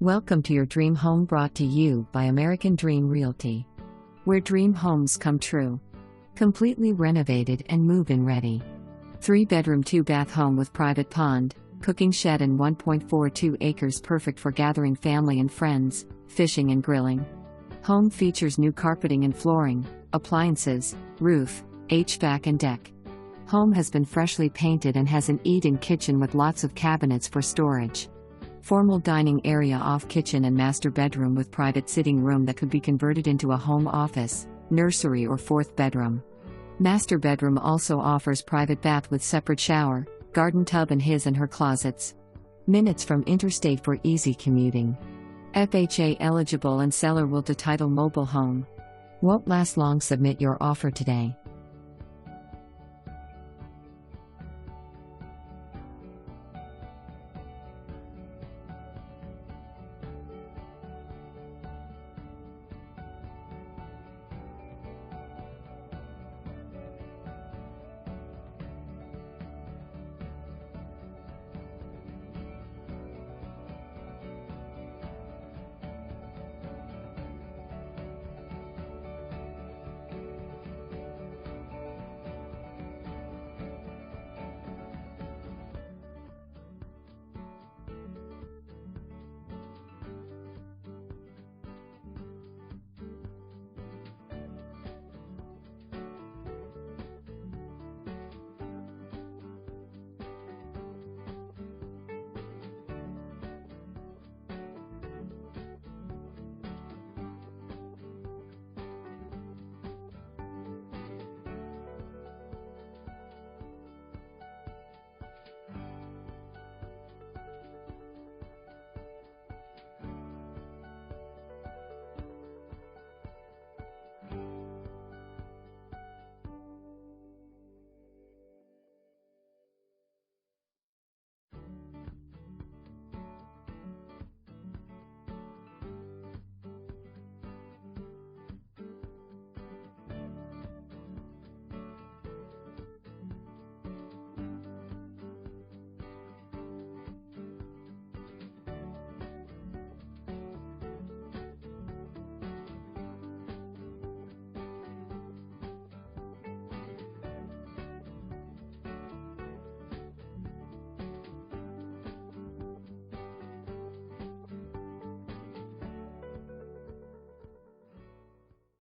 Welcome to your dream home, brought to you by American Dream Realty, where dream homes come true. Completely renovated and move-in ready. 3-bedroom 2-bath home with private pond, cooking shed and 1.42 acres, perfect for gathering family and friends, fishing and grilling. Home features new carpeting and flooring, appliances, roof, HVAC and deck. Home has been freshly painted and has an eat-in kitchen with lots of cabinets for storage. Formal dining area off kitchen and master bedroom with private sitting room that could be converted into a home office, nursery or 4th bedroom. Master bedroom also offers private bath with separate shower, garden tub and his and her closets. Minutes from interstate for easy commuting. FHA eligible and seller will to title mobile home. Won't last long. Submit your offer today.